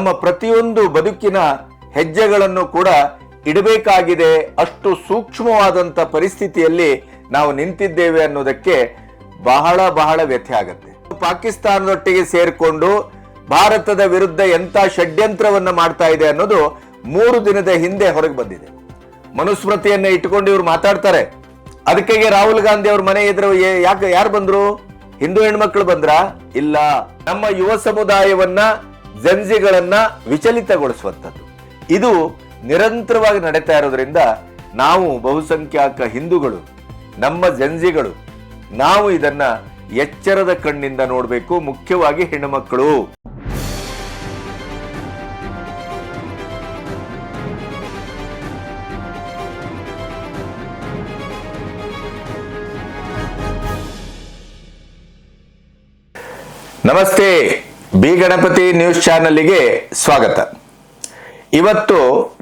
ನಮ್ಮ ಪ್ರತಿಯೊಂದು ಬದುಕಿನ ಹೆಜ್ಜೆಗಳನ್ನು ಕೂಡ ಇಡಬೇಕಾಗಿದೆ. ಅಷ್ಟು ಸೂಕ್ಷ್ಮವಾದಂತ ಪರಿಸ್ಥಿತಿಯಲ್ಲಿ ನಾವು ನಿಂತಿದ್ದೇವೆ ಅನ್ನೋದಕ್ಕೆ ಬಹಳ ವ್ಯಥೆ ಆಗುತ್ತೆ. ಪಾಕಿಸ್ತಾನದೊಟ್ಟಿಗೆ ಸೇರ್ಕೊಂಡು ಭಾರತದ ವಿರುದ್ಧ ಎಂತ ಷಡ್ಯಂತ್ರವನ್ನ ಮಾಡ್ತಾ ಇದೆ ಅನ್ನೋದು 3 ದಿನದ ಹಿಂದೆ ಹೊರಗೆ ಬಂದಿದೆ. ಮನುಸ್ಮೃತಿಯನ್ನ ಇಟ್ಕೊಂಡು ಇವ್ರು ಮಾತಾಡ್ತಾರೆ. ಅದಕ್ಕೆ ರಾಹುಲ್ ಗಾಂಧಿ ಅವ್ರ ಮನೆ ಎದುರು ಯಾರು ಬಂದ್ರು? ಹಿಂದೂ ಹೆಣ್ಮಕ್ಳು ಬಂದ್ರ? ಇಲ್ಲ, ನಮ್ಮ ಯುವ ಸಮುದಾಯವನ್ನ ಜಂಜಿಗಳನ್ನ ವಿಚಲಿತಗೊಳಿಸುವಂಥದ್ದು ಇದು ನಿರಂತರವಾಗಿ ನಡೀತಾ ಇರೋದ್ರಿಂದ ನಾವು ಬಹುಸಂಖ್ಯಾತ ಹಿಂದೂಗಳು, ನಮ್ಮ ಜಂಜಿಗಳು, ನಾವು ಇದನ್ನ ಎಚ್ಚರದ ಕಣ್ಣಿಂದ ನೋಡಬೇಕು. ಮುಖ್ಯವಾಗಿ ಹೆಣ್ಣುಮಕ್ಕಳು. ನಮಸ್ತೆ, ಬಿ ಗಣಪತಿ ನ್ಯೂಸ್ ಚಾನೆಲ್ಗೆ ಸ್ವಾಗತ. ಇವತ್ತು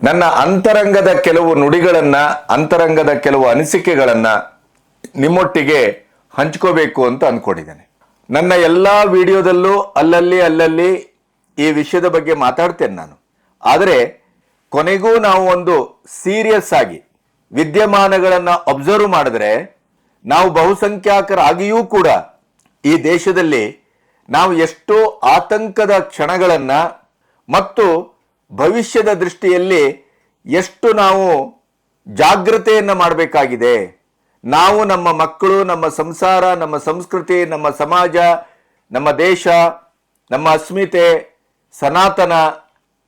ನನ್ನ ಅಂತರಂಗದ ಕೆಲವು ನುಡಿಗಳನ್ನ, ಅಂತರಂಗದ ಕೆಲವು ಅನಿಸಿಕೆಗಳನ್ನ ನಿಮ್ಮೊಟ್ಟಿಗೆ ಹಂಚ್ಕೋಬೇಕು ಅಂತ ಅನ್ಕೊಂಡಿದ್ದೇನೆ. ನನ್ನ ಎಲ್ಲಾ ವಿಡಿಯೋದಲ್ಲೂ ಅಲ್ಲಲ್ಲಿ ಈ ವಿಷಯದ ಬಗ್ಗೆ ಮಾತಾಡ್ತೇನೆ ನಾನು. ಆದರೆ ಕೊನೆಗೂ ನಾವು ಒಂದು ಸೀರಿಯಸ್ ಆಗಿ ವಿದ್ಯಮಾನಗಳನ್ನ ಅಬ್ಸರ್ವ್ ಮಾಡಿದ್ರೆ ನಾವು ಬಹುಸಂಖ್ಯಾತರಾಗಿಯೂ ಕೂಡ ಈ ದೇಶದಲ್ಲಿ ನಾವು ಎಷ್ಟೋ ಆತಂಕದ ಕ್ಷಣಗಳನ್ನ ಮತ್ತು ಭವಿಷ್ಯದ ದೃಷ್ಟಿಯಲ್ಲಿ ಎಷ್ಟು ನಾವು ಜಾಗೃತೆಯನ್ನ ಮಾಡಬೇಕಾಗಿದೆ. ನಾವು, ನಮ್ಮ ಮಕ್ಕಳು, ನಮ್ಮ ಸಂಸಾರ, ನಮ್ಮ ಸಂಸ್ಕೃತಿ, ನಮ್ಮ ಸಮಾಜ, ನಮ್ಮ ದೇಶ, ನಮ್ಮ ಅಸ್ಮಿತೆ, ಸನಾತನ,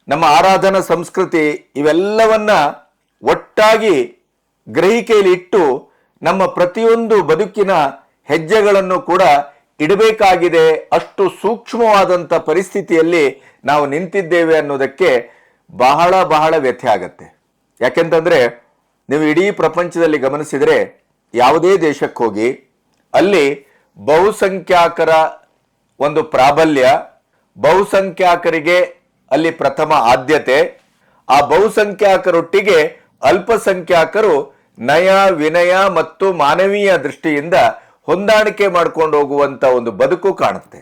ನಮ್ಮ ಆರಾಧನಾ ಸಂಸ್ಕೃತಿ ಇವೆಲ್ಲವನ್ನ ಒಟ್ಟಾಗಿ ಗ್ರಹಿಕೆಯಲ್ಲಿ ಇಟ್ಟು ನಮ್ಮ ಪ್ರತಿಯೊಂದು ಬದುಕಿನ ಹೆಜ್ಜೆಗಳನ್ನು ಕೂಡ ಇಡಬೇಕಾಗಿದೆ. ಅಷ್ಟು ಸೂಕ್ಷ್ಮವಾದಂಥ ಪರಿಸ್ಥಿತಿಯಲ್ಲಿ ನಾವು ನಿಂತಿದ್ದೇವೆ ಅನ್ನೋದಕ್ಕೆ ಬಹಳ ವ್ಯಥೆ ಆಗತ್ತೆ. ಯಾಕೆಂತಂದ್ರೆ ನೀವು ಇಡೀ ಪ್ರಪಂಚದಲ್ಲಿ ಗಮನಿಸಿದರೆ ಯಾವುದೇ ದೇಶಕ್ಕೆ ಹೋಗಿ ಅಲ್ಲಿ ಬಹುಸಂಖ್ಯಾತರ ಒಂದು ಪ್ರಾಬಲ್ಯ, ಬಹುಸಂಖ್ಯಾತರಿಗೆ ಅಲ್ಲಿ ಪ್ರಥಮ ಆದ್ಯತೆ. ಆ ಬಹುಸಂಖ್ಯಾತರೊಟ್ಟಿಗೆ ಅಲ್ಪಸಂಖ್ಯಾತರು ನಯ, ವಿನಯ ಮತ್ತು ಮಾನವೀಯ ದೃಷ್ಟಿಯಿಂದ ಹೊಂದಾಣಿಕೆ ಮಾಡ್ಕೊಂಡು ಹೋಗುವಂತ ಒಂದು ಬದುಕು ಕಾಣುತ್ತೆ.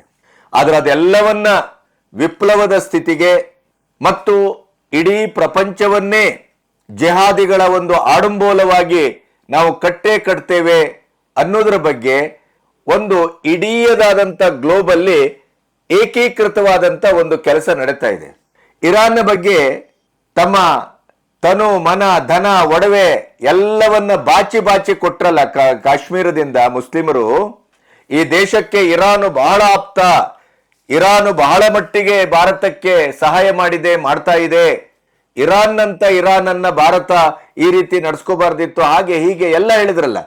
ಆದ್ರೆ ಅದೆಲ್ಲವನ್ನ ವಿಪ್ಲವದ ಸ್ಥಿತಿಗೆ ಮತ್ತು ಇಡೀ ಪ್ರಪಂಚವನ್ನೇ ಜಿಹಾದಿಗಳ ಒಂದು ಆಡಂಬೋಲವಾಗಿ ನಾವು ಕಟ್ತೇವೆ ಅನ್ನೋದ್ರ ಬಗ್ಗೆ ಒಂದು ಇಡೀದಾದಂಥ ಗ್ಲೋಬಲ್ಲಿ ಏಕೀಕೃತವಾದಂಥ ಒಂದು ಕೆಲಸ ನಡೀತಾ ಇದೆ. ಇರಾನ್ನ ಬಗ್ಗೆ ತಮ್ಮ ತನು, ಮನ, ಧನ, ಒಡವೆ ಎಲ್ಲವನ್ನ ಬಾಚಿ ಕೊಟ್ರಲ್ಲ ಕಾಶ್ಮೀರದಿಂದ ಮುಸ್ಲಿಮರು. ಈ ದೇಶಕ್ಕೆ ಇರಾನು ಬಹಳ ಆಪ್ತ, ಇರಾನು ಬಹಳ ಮಟ್ಟಿಗೆ ಭಾರತಕ್ಕೆ ಸಹಾಯ ಮಾಡ್ತಾ ಇದೆ. ಇರಾನನ್ನ ಭಾರತ ಈ ರೀತಿ ನಡ್ಸ್ಕೋಬಾರ್ದಿತ್ತು, ಹಾಗೆ ಹೀಗೆ ಎಲ್ಲ ಹೇಳಿದ್ರಲ್ಲ.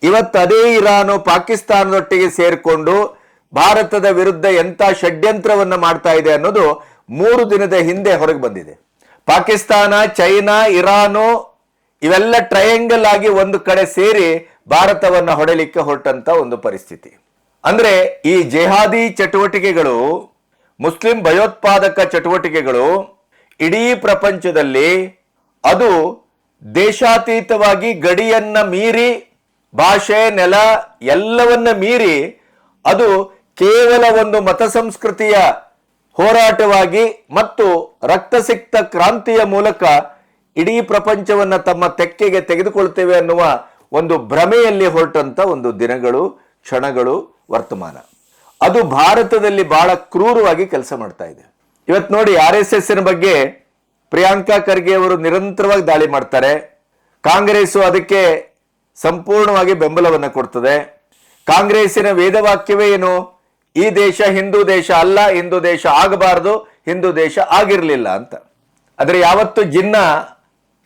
ಇವತ್ತು ಅದೇ ಇರಾನು ಪಾಕಿಸ್ತಾನದೊಟ್ಟಿಗೆ ಸೇರ್ಕೊಂಡು ಭಾರತದ ವಿರುದ್ಧ ಎಂತ ಷಡ್ಯಂತ್ರವನ್ನ ಮಾಡ್ತಾ ಇದೆ ಅನ್ನೋದು 3 ದಿನದ ಹಿಂದೆ ಹೊರಗೆ ಬಂದಿದೆ. ಪಾಕಿಸ್ತಾನ, ಚೈನಾ, ಇರಾನು ಇವೆಲ್ಲ ಟ್ರಯಾಂಗಲ್ ಆಗಿ ಒಂದು ಕಡೆ ಸೇರಿ ಭಾರತವನ್ನ ಹೊಡೆಯಲಿಕ್ಕೆ ಹೊರಟಂತ ಒಂದು ಪರಿಸ್ಥಿತಿ. ಅಂದ್ರೆ ಈ ಜಿಹಾದಿ ಚಟುವಟಿಕೆಗಳು, ಮುಸ್ಲಿಂ ಭಯೋತ್ಪಾದಕ ಚಟುವಟಿಕೆಗಳು ಇಡೀ ಪ್ರಪಂಚದಲ್ಲಿ ಅದು ದೇಶಾತೀತವಾಗಿ ಗಡಿಯನ್ನ ಮೀರಿ, ಭಾಷೆ, ನೆಲ ಎಲ್ಲವನ್ನ ಮೀರಿ ಅದು ಕೇವಲ ಒಂದು ಮತ ಸಂಸ್ಕೃತಿಯ ಹೋರಾಟವಾಗಿ ಮತ್ತು ರಕ್ತಸಿಕ್ತ ಕ್ರಾಂತಿಯ ಮೂಲಕ ಇಡೀ ಪ್ರಪಂಚವನ್ನ ತಮ್ಮ ತೆಕ್ಕೆಗೆ ತೆಗೆದುಕೊಳ್ತೇವೆ ಅನ್ನುವ ಒಂದು ಭ್ರಮೆಯಲ್ಲಿ ಹೊರಟಂತ ಒಂದು ದಿನಗಳು, ಕ್ಷಣಗಳು, ವರ್ತಮಾನ. ಅದು ಭಾರತದಲ್ಲಿ ಬಹಳ ಕ್ರೂರವಾಗಿ ಕೆಲಸ ಮಾಡ್ತಾ ಇದೆ. ಇವತ್ತು ನೋಡಿ, RSS ಬಗ್ಗೆ ಪ್ರಿಯಾಂಕಾ ಖರ್ಗೆ ಅವರು ನಿರಂತರವಾಗಿ ದಾಳಿ ಮಾಡ್ತಾರೆ. ಕಾಂಗ್ರೆಸ್ ಅದಕ್ಕೆ ಸಂಪೂರ್ಣವಾಗಿ ಬೆಂಬಲವನ್ನು ಕೊಡ್ತದೆ. ಕಾಂಗ್ರೆಸ್ಸಿನ ವೇದವಾಕ್ಯವೇ ಏನು? ಈ ದೇಶ ಹಿಂದೂ ದೇಶ ಅಲ್ಲ, ಹಿಂದೂ ದೇಶ ಆಗಬಾರದು, ಹಿಂದೂ ದೇಶ ಆಗಿರಲಿಲ್ಲ ಅಂತ. ಆದರೆ ಯಾವತ್ತು ಜಿನ್ನ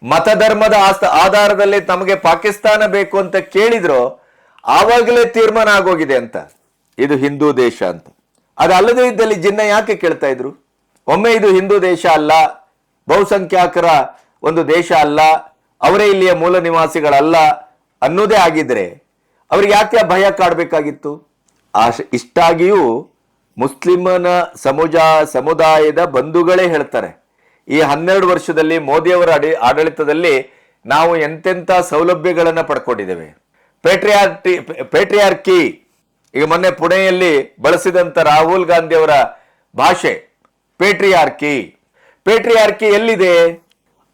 ಮತಧರ್ಮದ ಆಧಾರದಲ್ಲಿ ತಮಗೆ ಪಾಕಿಸ್ತಾನ ಬೇಕು ಅಂತ ಕೇಳಿದ್ರು ಆವಾಗಲೇ ತೀರ್ಮಾನ ಆಗೋಗಿದೆ ಅಂತ, ಇದು ಹಿಂದೂ ದೇಶ ಅಂತ. ಅದಲ್ಲದೆ ಇದ್ದಲ್ಲಿ ಜಿನ್ನ ಯಾಕೆ ಕೇಳ್ತಾ ಇದ್ರು? ಒಮ್ಮೆ ಇದು ಹಿಂದೂ ದೇಶ ಅಲ್ಲ, ಬಹುಸಂಖ್ಯಾತರ ಒಂದು ದೇಶ ಅಲ್ಲ, ಅವರೇ ಇಲ್ಲಿಯ ಮೂಲ ನಿವಾಸಿಗಳಲ್ಲ ಅನ್ನೋದೇ ಆಗಿದ್ರೆ ಅವ್ರಿಗೆ ಯಾಕೆ ಭಯ ಕಾಡಬೇಕಾಗಿತ್ತು? ಇಷ್ಟಾಗಿಯೂ ಮುಸ್ಲಿಮನ ಸಮುದಾಯದ ಬಂಧುಗಳೇ ಹೇಳ್ತಾರೆ, ಈ 12 ವರ್ಷದಲ್ಲಿ ಮೋದಿಯವರ ಆಡಳಿತದಲ್ಲಿ ನಾವು ಎಂತೆಂಥ ಸೌಲಭ್ಯಗಳನ್ನು ಪಡ್ಕೊಂಡಿದ್ದೇವೆ. ಪೇಟ್ರಿಯಾರ್ಕಿ, ಈಗ ಮೊನ್ನೆ ಪುಣೆಯಲ್ಲಿ ಬಳಸಿದಂಥ ರಾಹುಲ್ ಗಾಂಧಿ ಅವರ ಭಾಷೆ ಪೇಟ್ರಿಯಾರ್ಕಿ, ಪೇಟ್ರಿಯಾರ್ಕಿ ಎಲ್ಲಿದೆ?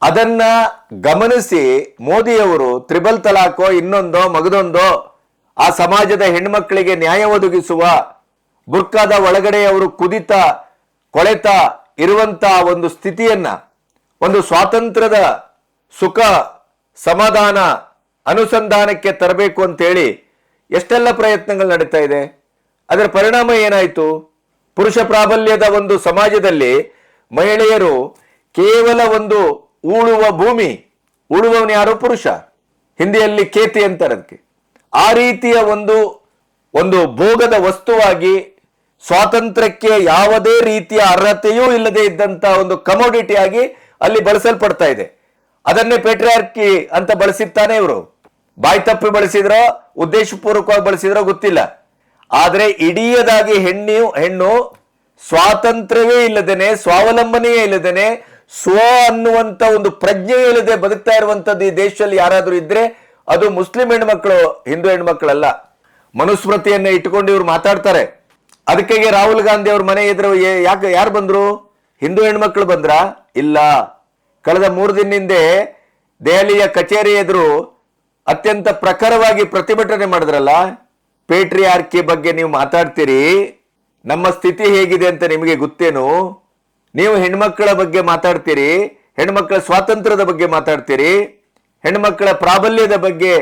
ಅದನ್ನ ಗಮನಿಸಿ ಮೋದಿಯವರು ತ್ರಿಬಲ್ ತಲಾಖೋ ಇನ್ನೊಂದೋ ಮಗದೊಂದೋ ಆ ಸಮಾಜದ ಹೆಣ್ಮಕ್ಕಳಿಗೆ ನ್ಯಾಯ ಒದಗಿಸುವ, ಬುರ್ಕಾದ ಒಳಗಡೆ ಅವರು ಕುದಿತ ಕೊಳೆತ ಇರುವಂತ ಒಂದು ಸ್ಥಿತಿಯನ್ನ, ಒಂದು ಸ್ವಾತಂತ್ರ್ಯದ ಸುಖ ಸಮಾಧಾನ ಅನುಸಂಧಾನಕ್ಕೆ ತರಬೇಕು ಅಂತೇಳಿ ಎಷ್ಟೆಲ್ಲ ಪ್ರಯತ್ನಗಳು ನಡೀತಾ ಇದೆ. ಅದರ ಪರಿಣಾಮ ಏನಾಯಿತು? ಪುರುಷ ಪ್ರಾಬಲ್ಯದ ಒಂದು ಸಮಾಜದಲ್ಲಿ ಮಹಿಳೆಯರು ಕೇವಲ ಒಂದು ಉಳುವ ಭೂಮಿ, ಉಳುವವನು ಯಾರು? ಪುರುಷ. ಹಿಂದಿಯಲ್ಲಿ ಕೇತಿ ಅಂತಾರೆ ಅದಕ್ಕೆ. ಆ ರೀತಿಯ ಒಂದು ಭೋಗದ ವಸ್ತುವಾಗಿ, ಸ್ವಾತಂತ್ರ್ಯಕ್ಕೆ ಯಾವುದೇ ರೀತಿಯ ಅರ್ಹತೆಯೂ ಇಲ್ಲದೆ ಇದ್ದಂತ ಒಂದು ಕಮೋಡಿಟಿ ಆಗಿ ಅಲ್ಲಿ ಬಳಸಲ್ಪಡ್ತಾ ಇದೆ. ಅದನ್ನೇ ಪೇಟ್ರಿಯಾರ್ಕಿ ಅಂತ ಬಳಸಿರ್ತಾನೆ ಇವರು. ಬಾಯಿ ತಪ್ಪಿ ಬಳಸಿದ್ರೋ ಉದ್ದೇಶಪೂರ್ವಕವಾಗಿ ಬಳಸಿದ್ರೋ ಗೊತ್ತಿಲ್ಲ. ಆದ್ರೆ ಇಡೀದಾಗಿ ಹೆಣ್ಣು ಸ್ವಾತಂತ್ರ್ಯವೇ ಇಲ್ಲದೇನೆ, ಸ್ವಾವಲಂಬನೆಯೇ ಇಲ್ಲದೇನೆ, ಸ್ವ ಅನ್ನುವಂತ ಒಂದು ಪ್ರಜ್ಞೆ ಇಲ್ಲದೆ ಬದುಕ್ತಾ ಇರುವಂತದ್ದು ಈ ದೇಶದಲ್ಲಿ ಯಾರಾದ್ರೂ ಇದ್ರೆ ಅದು ಮುಸ್ಲಿಂ ಹೆಣ್ಮಕ್ಳು, ಹಿಂದೂ ಹೆಣ್ಮಕ್ಳಲ್ಲ. ಮನುಸ್ಮೃತಿಯನ್ನ ಇಟ್ಕೊಂಡು ಇವ್ರು ಮಾತಾಡ್ತಾರೆ. ಅದಕ್ಕೆ ರಾಹುಲ್ ಗಾಂಧಿ ಅವ್ರ ಮನೆ ಎದುರು ಯಾರು ಬಂದ್ರು? ಹಿಂದೂ ಹೆಣ್ಮಕ್ಳು ಬಂದ್ರ? ಇಲ್ಲ. ಕಳೆದ 3 ದಿನ ಹಿಂದೆ ದೆಹಲಿಯ ಕಚೇರಿ ಎದುರು ಅತ್ಯಂತ ಪ್ರಖರವಾಗಿ ಪ್ರತಿಭಟನೆ ಮಾಡಿದ್ರಲ್ಲ. ಪೇಟ್ರಿಯಾರ್ಕಿ ಬಗ್ಗೆ ನೀವು ಮಾತಾಡ್ತೀರಿ, ನಮ್ಮ ಸ್ಥಿತಿ ಹೇಗಿದೆ ಅಂತ ನಿಮಗೆ ಗೊತ್ತೇನು? ನೀವು ಹೆಣ್ಮಕ್ಕಳ ಬಗ್ಗೆ ಮಾತಾಡ್ತೀರಿ, ಹೆಣ್ಮಕ್ಕಳ ಸ್ವಾತಂತ್ರ್ಯದ ಬಗ್ಗೆ ಮಾತಾಡ್ತೀರಿ, ಹೆಣ್ಮಕ್ಕಳ ಪ್ರಾಬಲ್ಯದ ಬಗ್ಗೆ,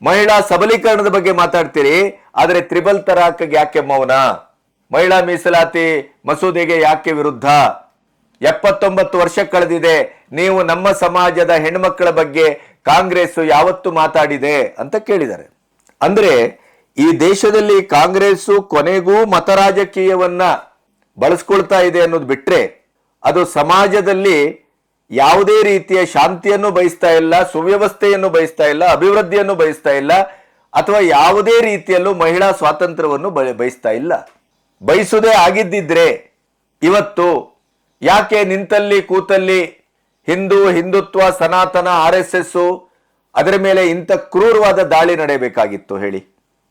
ಮಹಿಳಾ ಸಬಲೀಕರಣದ ಬಗ್ಗೆ ಮಾತಾಡ್ತೀರಿ. ಆದರೆ ತ್ರಿಬಲ್ ತಲಾಖ್ಗೆ ಯಾಕೆ ಮೌನ? ಮಹಿಳಾ ಮೀಸಲಾತಿ ಮಸೂದೆಗೆ ಯಾಕೆ ವಿರುದ್ಧ? 79 ವರ್ಷ ಕಳೆದಿದೆ, ನೀವು ನಮ್ಮ ಸಮಾಜದ ಹೆಣ್ಮಕ್ಕಳ ಬಗ್ಗೆ ಕಾಂಗ್ರೆಸ್ ಯಾವತ್ತು ಮಾತಾಡಿದೆ ಅಂತ ಕೇಳಿದ್ದಾರೆ. ಅಂದ್ರೆ ಈ ದೇಶದಲ್ಲಿ ಕಾಂಗ್ರೆಸ್ ಕೊನೆಗೂ ಮತ ರಾಜಕೀಯವನ್ನ ಬಳಸ್ಕೊಳ್ತಾ ಇದೆ ಅನ್ನೋದು ಬಿಟ್ರೆ ಅದು ಸಮಾಜದಲ್ಲಿ ಯಾವುದೇ ರೀತಿಯ ಶಾಂತಿಯನ್ನು ಬಯಸ್ತಾ ಇಲ್ಲ, ಸುವ್ಯವಸ್ಥೆಯನ್ನು ಬಯಸ್ತಾ ಇಲ್ಲ, ಅಭಿವೃದ್ಧಿಯನ್ನು ಬಯಸ್ತಾ ಇಲ್ಲ, ಅಥವಾ ಯಾವುದೇ ರೀತಿಯಲ್ಲೂ ಮಹಿಳಾ ಸ್ವಾತಂತ್ರ್ಯವನ್ನು ಬಯಸ್ತಾ ಇಲ್ಲ. ಬಯಸುವುದೇ ಆಗಿದ್ದಿದ್ರೆ ಇವತ್ತು ಯಾಕೆ ನಿಂತಲ್ಲಿ ಕೂತಲ್ಲಿ ಹಿಂದುತ್ವ, ಸನಾತನ, RSS ಅದರ ಮೇಲೆ ಇಂಥ ಕ್ರೂರವಾದ ದಾಳಿ ನಡೆಯಬೇಕಾಗಿತ್ತು ಹೇಳಿ?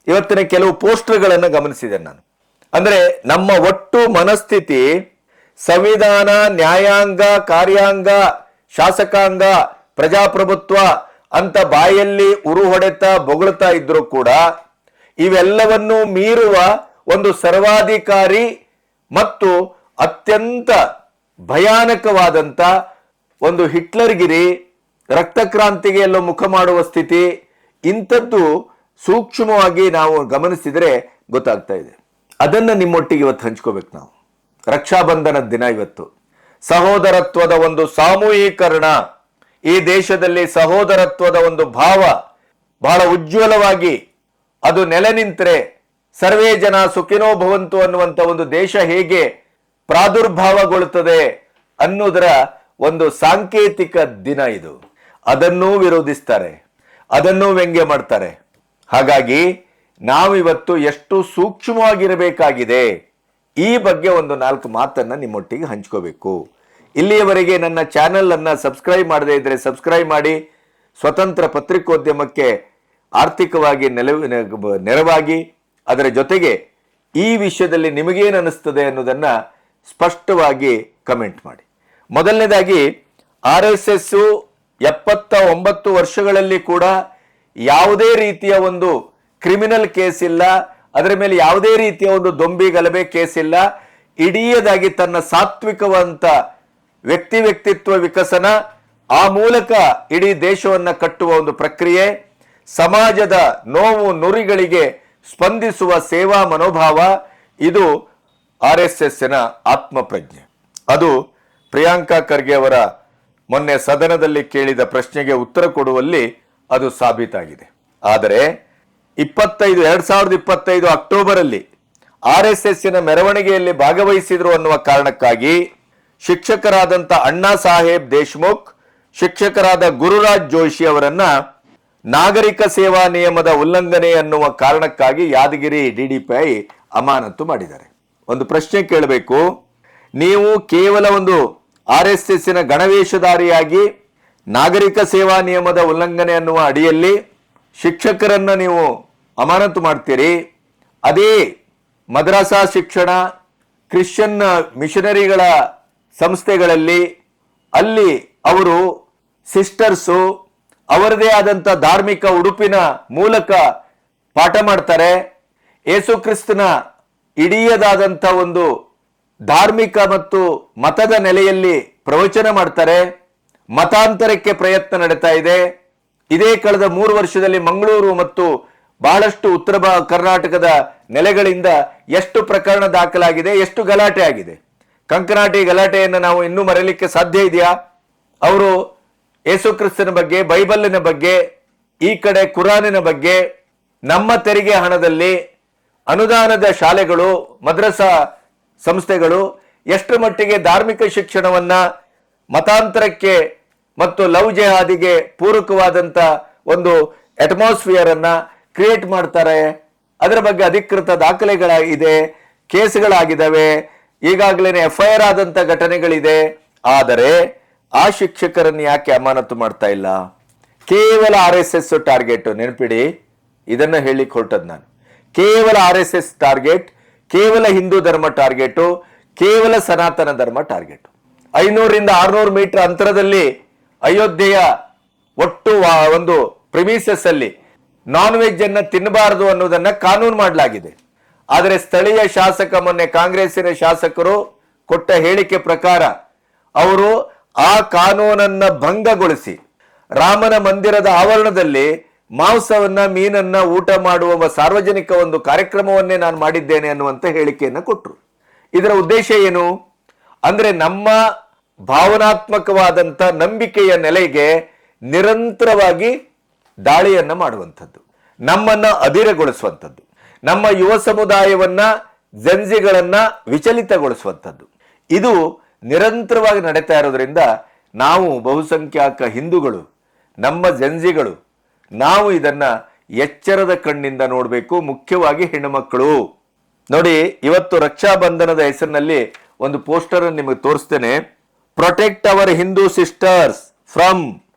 ಇವತ್ತಿನ ಕೆಲವು ಪೋಸ್ಟರ್ಗಳನ್ನು ಗಮನಿಸಿದೆ ನಾನು. ಅಂದ್ರೆ ನಮ್ಮ ಒಟ್ಟು ಮನಸ್ಥಿತಿ ಸಂವಿಧಾನ, ನ್ಯಾಯಾಂಗ, ಕಾರ್ಯಾಂಗ, ಶಾಸಕಾಂಗ, ಪ್ರಜಾಪ್ರಭುತ್ವ ಅಂತ ಬಾಯಲ್ಲಿ ಉರು ಹೊಡೆತ ಬೊಗಳ್ತಾ ಇದ್ರು ಕೂಡ ಇವೆಲ್ಲವನ್ನೂ ಮೀರುವ ಒಂದು ಸರ್ವಾಧಿಕಾರಿ ಮತ್ತು ಅತ್ಯಂತ ಭಯಾನಕವಾದಂತ ಒಂದು ಹಿಟ್ಲರ್ಗಿರಿ, ರಕ್ತಕ್ರಾಂತಿಗೆ ಎಲ್ಲೋ ಮುಖ ಮಾಡುವ ಸ್ಥಿತಿ, ಇಂಥದ್ದು ಸೂಕ್ಷ್ಮವಾಗಿ ನಾವು ಗಮನಿಸಿದ್ರೆ ಗೊತ್ತಾಗ್ತಾ ಇದೆ. ಅದನ್ನ ನಿಮ್ಮೊಟ್ಟಿಗೆ ಇವತ್ತು ಹಂಚ್ಕೋಬೇಕು ನಾವು. ರಕ್ಷಾಬಂಧನದ ದಿನ ಇವತ್ತು. ಸಹೋದರತ್ವದ ಒಂದು ಸಾಮೂಹೀಕರಣ, ಈ ದೇಶದಲ್ಲಿ ಸಹೋದರತ್ವದ ಒಂದು ಭಾವ ಬಹಳ ಉಜ್ವಲವಾಗಿ ಅದು ನೆಲೆ ನಿಂತರೆ ಸರ್ವೇ ಜನ ಸುಖಿನೋ ಭವಂತು ಅನ್ನುವಂತ ಒಂದು ದೇಶ ಹೇಗೆ ಪ್ರಾದುರ್ಭಾವಗೊಳ್ಳುತ್ತದೆ ಅನ್ನೋದರ ಒಂದು ಸಾಂಕೇತಿಕ ದಿನ ಇದು. ಅದನ್ನೂ ವಿರೋಧಿಸ್ತಾರೆ, ಅದನ್ನೂ ವ್ಯಂಗ್ಯ ಮಾಡ್ತಾರೆ. ಹಾಗಾಗಿ ನಾವಿವತ್ತು ಎಷ್ಟು ಸೂಕ್ಷ್ಮವಾಗಿರಬೇಕಾಗಿದೆ ಈ ಬಗ್ಗೆ ಒಂದು 4 ಮಾತನ್ನ ನಿಮ್ಮೊಟ್ಟಿಗೆ ಹಂಚ್ಕೋಬೇಕು. ಇಲ್ಲಿಯವರೆಗೆ ನನ್ನ ಚಾನೆಲ್ ಅನ್ನ ಸಬ್ಸ್ಕ್ರೈಬ್ ಮಾಡದೇ ಇದ್ರೆ ಸಬ್ಸ್ಕ್ರೈಬ್ ಮಾಡಿ. ಸ್ವತಂತ್ರ ಪತ್ರಿಕೋದ್ಯಮಕ್ಕೆ ಆರ್ಥಿಕವಾಗಿ ನೆರವಾಗಿ, ಅದರ ಜೊತೆಗೆ ಈ ವಿಷಯದಲ್ಲಿ ನಿಮಗೇನು ಅನಿಸ್ತದೆ ಅನ್ನೋದನ್ನ ಸ್ಪಷ್ಟವಾಗಿ ಕಮೆಂಟ್ ಮಾಡಿ. ಮೊದಲನೇದಾಗಿ RSS 79 ವರ್ಷಗಳಲ್ಲಿ ಕೂಡ ಯಾವುದೇ ರೀತಿಯ ಒಂದು ಕ್ರಿಮಿನಲ್ ಕೇಸ್ ಇಲ್ಲ, ಅದರ ಮೇಲೆ ಯಾವುದೇ ರೀತಿಯ ಒಂದು ದೊಂಬಿ ಗಲಭೆ ಕೇಸ್ ಇಲ್ಲ. ಇಡೀದಾಗಿ ತನ್ನ ಸಾತ್ವಿಕವಂತ ವ್ಯಕ್ತಿತ್ವ ವಿಕಸನ, ಆ ಮೂಲಕ ಇಡೀ ದೇಶವನ್ನ ಕಟ್ಟುವ ಒಂದು ಪ್ರಕ್ರಿಯೆ, ಸಮಾಜದ ನೋವು ನುರಿಗಳಿಗೆ ಸ್ಪಂದಿಸುವ ಸೇವಾ ಮನೋಭಾವ, ಇದು RSSನ ಆತ್ಮಪ್ರಜ್ಞೆ. ಅದು ಪ್ರಿಯಾಂಕಾ ಖರ್ಗೆ ಅವರ ಮೊನ್ನೆ ಸದನದಲ್ಲಿ ಕೇಳಿದ ಪ್ರಶ್ನೆಗೆ ಉತ್ತರ ಕೊಡುವಲ್ಲಿ ಅದು ಸಾಬೀತಾಗಿದೆ. ಆದರೆ 2025 ಅಕ್ಟೋಬರ್ ಅಲ್ಲಿ RSSನ ಮೆರವಣಿಗೆಯಲ್ಲಿ ಭಾಗವಹಿಸಿದ್ರು ಅನ್ನುವ ಕಾರಣಕ್ಕಾಗಿ ಶಿಕ್ಷಕರಾದಂಥ ಅಣ್ಣಾ ಸಾಹೇಬ್ ದೇಶ್ಮುಖ್, ಶಿಕ್ಷಕರಾದ ಗುರುರಾಜ್ ಜೋಶಿ ಅವರನ್ನ ನಾಗರಿಕ ಸೇವಾ ನಿಯಮದ ಉಲ್ಲಂಘನೆ ಅನ್ನುವ ಕಾರಣಕ್ಕಾಗಿ ಯಾದಗಿರಿ DDPI ಅಮಾನತು ಮಾಡಿದ್ದಾರೆ. ಒಂದು ಪ್ರಶ್ನೆ ಕೇಳಬೇಕು, ನೀವು ಕೇವಲ ಒಂದು RSSನ ಗಣವೇಷಧಾರಿಯಾಗಿ ನಾಗರಿಕ ಸೇವಾ ನಿಯಮದ ಉಲ್ಲಂಘನೆ ಅನ್ನುವ ಅಡಿಯಲ್ಲಿ ಶಿಕ್ಷಕರನ್ನ ನೀವು ಅಮಾನತು ಮಾಡ್ತೀರಿ. ಅದೇ ಮದ್ರಸಾ ಶಿಕ್ಷಣ, ಕ್ರಿಶ್ಚಿಯನ್ ಮಿಷನರಿಗಳ ಸಂಸ್ಥೆಗಳಲ್ಲಿ ಅಲ್ಲಿ ಅವರು ಸಿಸ್ಟರ್ಸು ಅವರದೇ ಆದಂತ ಧಾರ್ಮಿಕ ಉಡುಪಿನ ಮೂಲಕ ಪಾಠ ಮಾಡ್ತಾರೆ. ಯೇಸು ಕ್ರಿಸ್ತನ ಇಡೀಯದಾದಂಥ ಒಂದು ಧಾರ್ಮಿಕ ಮತ್ತು ಮತದ ನೆಲೆಯಲ್ಲಿ ಪ್ರವಚನ ಮಾಡ್ತಾರೆ. ಮತಾಂತರಕ್ಕೆ ಪ್ರಯತ್ನ ನಡೀತಾ ಇದೆ. ಇದೇ ಕಳೆದ 3 ವರ್ಷದಲ್ಲಿ ಮಂಗಳೂರು ಮತ್ತು ಬಹಳಷ್ಟು ಉತ್ತರ ಕರ್ನಾಟಕದ ನೆಲೆಗಳಿಂದ ಎಷ್ಟು ಪ್ರಕರಣ ದಾಖಲಾಗಿದೆ, ಎಷ್ಟು ಗಲಾಟೆ ಆಗಿದೆ. ಕಂಕನಾಟಿ ಗಲಾಟೆಯನ್ನು ನಾವು ಇನ್ನೂ ಮರೆಯಲಿಕ್ಕೆ ಸಾಧ್ಯ ಇದೆಯಾ? ಅವರು ಯೇಸು ಕ್ರಿಸ್ತನ ಬಗ್ಗೆ, ಬೈಬಲಿನ ಬಗ್ಗೆ, ಈ ಕಡೆ ಕುರಾನಿನ ಬಗ್ಗೆ, ನಮ್ಮ ತೆರಿಗೆ ಹಣದಲ್ಲಿ ಅನುದಾನದ ಶಾಲೆಗಳು, ಮದ್ರಸಾ ಸಂಸ್ಥೆಗಳು ಎಷ್ಟು ಮಟ್ಟಿಗೆ ಧಾರ್ಮಿಕ ಶಿಕ್ಷಣವನ್ನ ಮತಾಂತರಕ್ಕೆ ಮತ್ತು ಲವ್ ಜೆಹಾದಿಗೆ ಪೂರಕವಾದಂತ ಒಂದು ಅಟ್ಮಾಸ್ಫಿಯರ್ ಅನ್ನ ಕ್ರಿಯೇಟ್ ಮಾಡ್ತಾರೆ. ಅದರ ಬಗ್ಗೆ ಅಧಿಕೃತ ದಾಖಲೆಗಳಿದೆ, ಕೇಸ್ಗಳಾಗಿದ್ದಾವೆ, ಈಗಾಗಲೇ FIR ಆದಂತ ಘಟನೆಗಳಿದೆ. ಆದರೆ ಆ ಶಿಕ್ಷಕರನ್ನು ಯಾಕೆ ಅಮಾನತು ಮಾಡ್ತಾ ಇಲ್ಲ? ಕೇವಲ RSS ಟಾರ್ಗೆಟ್. ನೆನಪಿಡಿ, ಇದನ್ನ ಹೇಳಿಕ್ ಹೊರಟದ್ ನಾನು. ಕೇವಲ RSS ಟಾರ್ಗೆಟ್, ಕೇವಲ ಹಿಂದೂ ಧರ್ಮ ಟಾರ್ಗೆಟ್, ಕೇವಲ ಸನಾತನ ಧರ್ಮ ಟಾರ್ಗೆಟ್. 500ರಿಂದ 600 ಮೀಟರ್ ಅಂತರದಲ್ಲಿ ಅಯೋಧ್ಯೆಯ ಒಟ್ಟು ಒಂದು ಪ್ರಿಮಿಸಸ್ ಅಲ್ಲಿ ನಾನ್ ವೆಜ್ ಅನ್ನ ತಿನ್ನಬಾರದು ಅನ್ನೋದನ್ನ ಕಾನೂನು ಮಾಡಲಾಗಿದೆ. ಆದರೆ ಸ್ಥಳೀಯ ಶಾಸಕ, ಮೊನ್ನೆ ಕಾಂಗ್ರೆಸ್ಸಿನ ಶಾಸಕರು ಕೊಟ್ಟ ಹೇಳಿಕೆ ಪ್ರಕಾರ ಅವರು ಆ ಕಾನೂನನ್ನ ಭಂಗಗೊಳಿಸಿ ರಾಮನ ಮಂದಿರದ ಆವರಣದಲ್ಲಿ ಮಾಂಸವನ್ನ, ಮೀನನ್ನ ಊಟ ಮಾಡುವ ಸಾರ್ವಜನಿಕ ಒಂದು ಕಾರ್ಯಕ್ರಮವನ್ನೇ ನಾನು ಮಾಡಿದ್ದೇನೆ ಅನ್ನುವಂತ ಹೇಳಿಕೆಯನ್ನ ಕೊಟ್ಟರು. ಇದರ ಉದ್ದೇಶ ಏನು ಅಂದ್ರೆ, ನಮ್ಮ ಭಾವನಾತ್ಮಕವಾದಂತ ನಂಬಿಕೆಯ ನೆಲೆಗೆ ನಿರಂತರವಾಗಿ ದಾಳಿಯನ್ನ ಮಾಡುವಂಥದ್ದು, ನಮ್ಮನ್ನ ಅಧೀರಗೊಳಿಸುವಂಥದ್ದು, ನಮ್ಮ ಯುವ ಸಮುದಾಯವನ್ನ, ಜಂಜಿಗಳನ್ನ ವಿಚಲಿತಗೊಳಿಸುವಂಥದ್ದು. ಇದು ನಿರಂತರವಾಗಿ ನಡೀತಾ ಇರೋದ್ರಿಂದ ನಾವು ಬಹುಸಂಖ್ಯಾತ ಹಿಂದೂಗಳು, ನಮ್ಮ ಜಂಜಿಗಳು, ನಾವು ಇದನ್ನ ಎಚ್ಚರದ ಕಣ್ಣಿಂದ ನೋಡಬೇಕು. ಮುಖ್ಯವಾಗಿ ಹೆಣ್ಣುಮಕ್ಕಳು ನೋಡಿ, ಇವತ್ತು ರಕ್ಷಾ ಬಂಧನದ ಹೆಸರಿನಲ್ಲಿ ಒಂದು ಪೋಸ್ಟರ್ ನಿಮಗೆ ತೋರಿಸ್ತೇನೆ. Protect our Hindu sisters from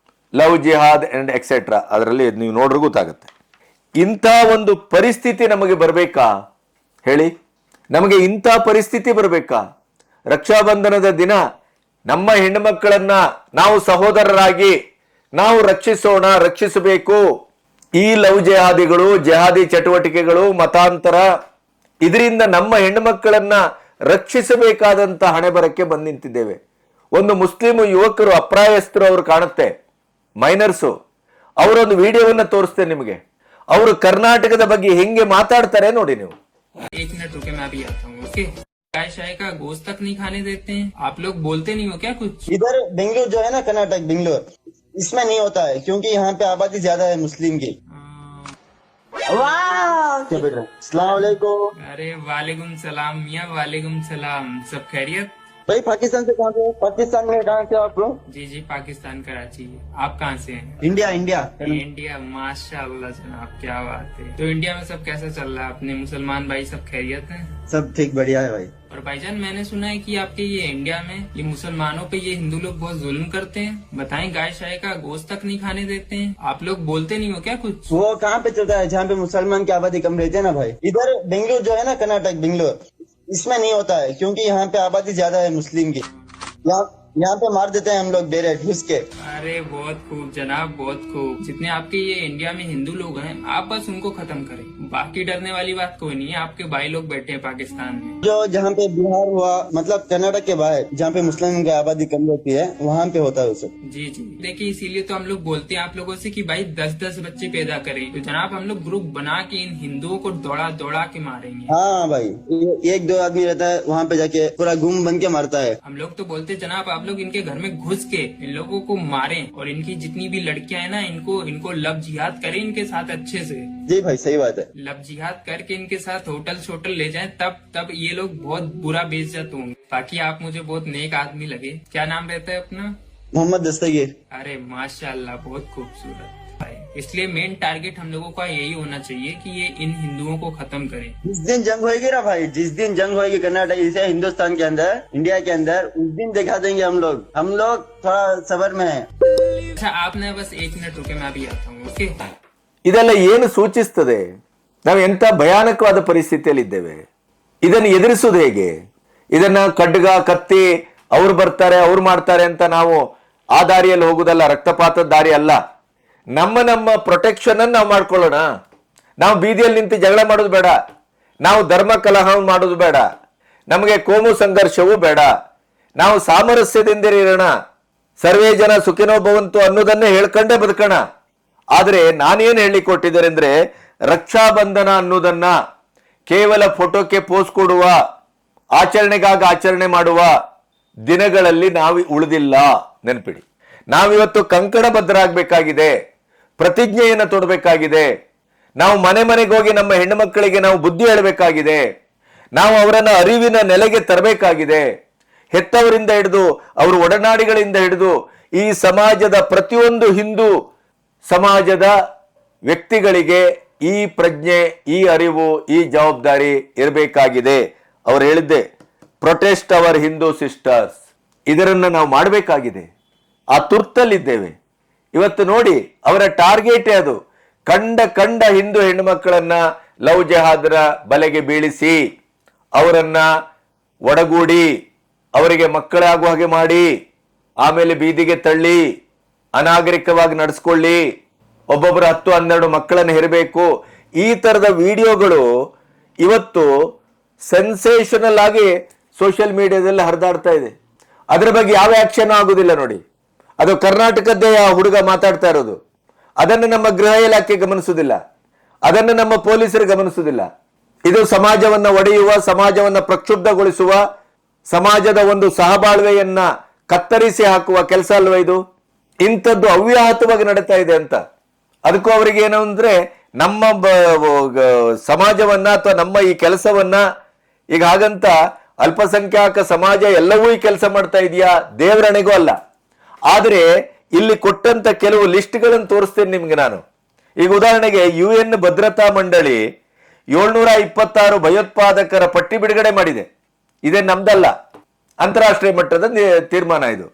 love jihad and etcetera. ಅದರಲ್ಲಿ ನೀವು ನೋಡ್ರೆ ಗೊತ್ತಾಗುತ್ತೆ. ಇಂಥ ಒಂದು ಪರಿಸ್ಥಿತಿ ನಮಗೆ ಬರಬೇಕಾ ಹೇಳಿ? ನಮಗೆ ಇಂಥ ಪರಿಸ್ಥಿತಿ ಬರಬೇಕಾ? ರಕ್ಷಾ ಬಂಧನದ ದಿನ ನಮ್ಮ ಹೆಣ್ಣು ಮಕ್ಕಳನ್ನ ನಾವು ಸಹೋದರರಾಗಿ ನಾವು ರಕ್ಷಿಸೋಣ, ರಕ್ಷಿಸಬೇಕು. ಈ ಲವ್ ಜೆಹಾದಿಗಳು, ಜೆಹಾದಿ ಚಟುವಟಿಕೆಗಳು, ಮತಾಂತರ, ಇದರಿಂದ ನಮ್ಮ ಹೆಣ್ಣು ಮಕ್ಕಳನ್ನ ರಕ್ಷಿಸಬೇಕಾದಂತ ಹಣೆ ಬರಕ್ಕೆ ಬಂದು ನಿಂತಿದ್ದೇವೆ. ಒಂದು ಮುಸ್ಲಿಂ ಯುವಕರು, ಅಪ್ರಾಯಸ್ಥರು ಅವರು ಕಾಣುತ್ತೆ, ಮೈನರ್ಸು, ಅವರೊಂದು ವಿಡಿಯೋವನ್ನ ತೋರಿಸ್ತೇನೆ ನಿಮಗೆ. ಅವರು ಕರ್ನಾಟಕದ ಬಗ್ಗೆ ಹೆಂಗೆ ಮಾತಾಡ್ತಾರೆ ನೋಡಿ ನೀವು. एक मिनट रुके, मैं अभी आता हूँ। ओके, गाय शाय का गोश्त तक नहीं खाने देते हैं। आप लोग बोलते नहीं हो क्या कुछ? इधर बेंगलुरु जो है ना, कर्नाटक बेंगलुरु, इसमें नहीं होता है क्योंकि यहाँ पे आबादी ज्यादा है मुस्लिम की। क्या बेटा? अस्सलाम वालेकुम। अरे वालेकुम सलाम मियाँ, वालेकुम सलाम। सब खैरियत? भाई पाकिस्तान से कहाँ से? पाकिस्तान में कहाँ से आप लोग? जी जी, पाकिस्तान कराची। आप कहाँ से हैं? India India. इंडिया, माशाल्लाह जनाब, क्या बात है। तो इंडिया में सब कैसा चल रहा है? अपने मुसलमान भाई सब खैरियत हैं? सब ठीक, बढ़िया है भाई। और भाईजान, मैंने सुना है कि आपके ये इंडिया में ये मुसलमानों पे ये हिंदू लोग बहुत जुल्म करते हैं। बताएं, गाय शाय का गोश्त तक नहीं खाने देते हैं। आप लोग बोलते नहीं हो क्या कुछ? वो कहाँ पे चलता है जहाँ पे मुसलमान की आबादी कम रहती है ना भाई। इधर बेंगलुरु जो है ना, कर्नाटक बेंगलुरु, इसमें नहीं होता है क्योंकि यहाँ पे आबादी ज्यादा है मुस्लिम की। यहाँ पे मार देते हैं हम लोग डायरेक्ट घुस के। अरे बहुत खूब जनाब, बहुत खूब। जितने आपके ये इंडिया में हिंदू लोग हैं, आप बस उनको खत्म करें। बाकी डरने वाली बात कोई नहीं है। आपके भाई लोग बैठे हैं पाकिस्तान में। जो जहाँ पे बिहार हुआ, मतलब कर्नाटक के बाहर जहाँ पे मुस्लिम की आबादी कम रहती है, वहाँ पे होता है उसे। जी जी, देखिए इसीलिए तो हम लोग बोलते हैं आप लोगों से कि भाई 10-10 बच्चे पैदा करें। तो जनाब हम लोग ग्रुप बना के इन हिंदुओं को दौड़ा दौड़ा के मारेंगे। हाँ भाई, 1-2 आदमी रहता है वहाँ पे जाके पूरा गुम बन के मारता है। हम लोग तो बोलते जनाब आप लोग इनके घर में घुस के इन लोगों को मारें, और इनकी जितनी भी लड़कियां हैं ना, इनको लव जिहाद करें इनके साथ अच्छे से। जी भाई, सही बात है। लव जिहाद करके इनके साथ होटल शोटल ले जाएं, तब ये लोग बहुत बुरा बेइज्जत होंगे। बाकी आप मुझे बहुत नेक आदमी लगे। क्या नाम रहता है अपना? मोहम्मद दस्तगीर। अरे माशाल्लाह, बहुत खूबसूरत। इसलिए मेन टारगेट हम लोगों का यही होना चाहिए कि ये इन हिंदुओं को खत्म करें। जिस दिन जंग होगी ना भाई, जिस दिन जंग होगी कर्नाटक से हिंदुस्तान के अंदर, इंडिया के अंदर, उस दिन दिखा देंगे हम लोग। हम लोग थोड़ा सबर में है। अच्छा, आपने बस 1 मिनट रुके, मैं अभी आता हूँ। ओके, ಇದೆಲ್ಲ ಏನು ಸೂಚಿಸ್ತದೆ? ನಾವು ಎಂತ ಭಯಾನಕವಾದ ಪರಿಸ್ಥಿತಿಯಲ್ಲಿ ಇದ್ದೇವೆ. ಇದನ್ನು ಎದುರಿಸುವುದು ಹೇಗೆ? ಇದನ್ನ ಖಡ್ಗ, ಕತ್ತಿ, ಅವ್ರು ಬರ್ತಾರೆ ಅವ್ರು ಮಾಡ್ತಾರೆ ಅಂತ ನಾವು ಆ ದಾರಿಯಲ್ಲಿ ಹೋಗುದಲ್ಲ, ರಕ್ತಪಾತದ ದಾರಿ ಅಲ್ಲ. ನಮ್ಮ ಪ್ರೊಟೆಕ್ಷನ್ ಅನ್ನು ನಾವು ಮಾಡ್ಕೊಳ್ಳೋಣ. ನಾವು ಬೀದಿಯಲ್ಲಿ ನಿಂತು ಜಗಳ ಮಾಡೋದು ಬೇಡ, ನಾವು ಧರ್ಮ ಕಲಹ ಮಾಡೋದು ಬೇಡ, ನಮಗೆ ಕೋಮು ಸಂಘರ್ಷವೂ ಬೇಡ. ನಾವು ಸಾಮರಸ್ಯದಿಂದ ಇರೋಣ, ಸರ್ವೇ ಜನ ಸುಖಿನೋ ಭವಂತು ಅನ್ನೋದನ್ನೇ ಹೇಳ್ಕೊಂಡೇ ಬದುಕೋಣ. ಆದ್ರೆ ನಾನೇನ್ ಹೇಳಿಕೊಟ್ಟಿದ್ದಾರೆ ಅಂದ್ರೆ, ರಕ್ಷಾ ಬಂಧನ ಅನ್ನೋದನ್ನ ಕೇವಲ ಫೋಟೋಕ್ಕೆ ಪೋಸ್ ಕೊಡುವ, ಆಚರಣೆಗಾಗಿ ಆಚರಣೆ ಮಾಡುವ ದಿನಗಳಲ್ಲಿ ನಾವು ಉಳಿದಿಲ್ಲ. ನೆನಪಿಡಿ, ನಾವಿವತ್ತು ಕಂಕಣ ಬದ್ಧರಾಗಬೇಕಾಗಿದೆ, ಪ್ರತಿಜ್ಞೆಯನ್ನು ತೊಡಬೇಕಾಗಿದೆ. ನಾವು ಮನೆ ಮನೆಗೆ ಹೋಗಿ ನಮ್ಮ ಹೆಣ್ಣು ಮಕ್ಕಳಿಗೆ ನಾವು ಬುದ್ಧಿ ಹೇಳಬೇಕಾಗಿದೆ. ನಾವು ಅವರನ್ನ ಅರಿವಿನ ನೆಲೆಗೆ ತರಬೇಕಾಗಿದೆ. ಹೆತ್ತವರಿಂದ ಹಿಡಿದು ಅವರ ಒಡನಾಡಿಗಳಿಂದ ಹಿಡಿದು ಈ ಸಮಾಜದ ಪ್ರತಿಯೊಂದು ಹಿಂದೂ ಸಮಾಜದ ವ್ಯಕ್ತಿಗಳಿಗೆ ಈ ಪ್ರಜ್ಞೆ, ಈ ಅರಿವು, ಈ ಜವಾಬ್ದಾರಿ ಇರಬೇಕಾಗಿದೆ. ಅವ್ರು ಹೇಳಿದ್ದೆ, ಪ್ರೊಟೆಸ್ಟ್ ಅವರ್ ಹಿಂದೂ ಸಿಸ್ಟರ್ಸ್. ಇದರನ್ನ ನಾವು ಮಾಡಬೇಕಾಗಿದೆ. ಆ ತುರ್ತಲ್ಲಿದ್ದೇವೆ ಇವತ್ತು. ನೋಡಿ, ಅವರ ಟಾರ್ಗೆಟೇ ಅದು. ಕಂಡ ಹಿಂದೂ ಹೆಣ್ಣು ಮಕ್ಕಳನ್ನ ಲವ್ ಜೆಹಾದ್ರ ಬಲೆಗೆ ಬೀಳಿಸಿ, ಅವರನ್ನ ಒಡಗೂಡಿ, ಅವರಿಗೆ ಮಕ್ಕಳಾಗುವ ಹಾಗೆ ಮಾಡಿ, ಆಮೇಲೆ ಬೀದಿಗೆ ತಳ್ಳಿ, ಅನಾಗರಿಕವಾಗಿ ನಡೆಸ್ಕೊಳ್ಳಿ, ಒಬ್ಬೊಬ್ಬರು 10-12 ಮಕ್ಕಳನ್ನು ಹೆರಬೇಕು. ಈ ತರದ ವಿಡಿಯೋಗಳು ಇವತ್ತು ಸೆನ್ಸೇಷನಲ್ ಆಗಿ ಸೋಷಿಯಲ್ ಮೀಡಿಯಾದಲ್ಲಿ ಹರಿದಾಡ್ತಾ ಇದೆ. ಅದರ ಬಗ್ಗೆ ಯಾವ ಆಕ್ಷನ್ ಆಗುದಿಲ್ಲ. ನೋಡಿ, ಅದು ಕರ್ನಾಟಕದ್ದೇ ಹುಡುಗ ಮಾತಾಡ್ತಾ ಇರೋದು. ಅದನ್ನು ನಮ್ಮ ಗೃಹ ಇಲಾಖೆ ಗಮನಿಸುವುದಿಲ್ಲ, ಅದನ್ನು ನಮ್ಮ ಪೊಲೀಸರು ಗಮನಿಸುವುದಿಲ್ಲ. ಇದು ಸಮಾಜವನ್ನ ಒಡೆಯುವ, ಸಮಾಜವನ್ನ ಪ್ರಕ್ಷುಬ್ಧಗೊಳಿಸುವ, ಸಮಾಜದ ಒಂದು ಸಹಬಾಳ್ವೆಯನ್ನ ಕತ್ತರಿಸಿ ಹಾಕುವ ಕೆಲಸ ಅಲ್ವಾ ಇದು? ಇಂಥದ್ದು ಅವ್ಯಾಹತವಾಗಿ ನಡೀತಾ ಇದೆ ಅಂತ. ಅದಕ್ಕೂ ಅವರಿಗೆ ಏನು ಅಂದ್ರೆ, ನಮ್ಮ ಸಮಾಜವನ್ನ ಅಥವಾ ನಮ್ಮ ಈ ಕೆಲಸವನ್ನ, ಈಗ ಹಾಗಂತ ಅಲ್ಪಸಂಖ್ಯಾತ ಸಮಾಜ ಎಲ್ಲವೂ ಈ ಕೆಲಸ ಮಾಡ್ತಾ ಇದೆಯಾ? ದೇವರಣೆಗೂ ಅಲ್ಲ. ಆದ್ರೆ ಇಲ್ಲಿ ಕೊಟ್ಟಂತ ಕೆಲವು ಲಿಸ್ಟ್ಗಳನ್ನು ತೋರಿಸ್ತೇನೆ ನಿಮ್ಗೆ ನಾನು. ಈಗ ಉದಾಹರಣೆಗೆ UN ಭದ್ರತಾ ಮಂಡಳಿ 726 ಭಯೋತ್ಪಾದಕರ ಪಟ್ಟಿ ಬಿಡುಗಡೆ ಮಾಡಿದೆ. ಇದೇ ನಮ್ದಲ್ಲ, ಅಂತಾರಾಷ್ಟ್ರೀಯ ಮಟ್ಟದ ತೀರ್ಮಾನ ಇದು.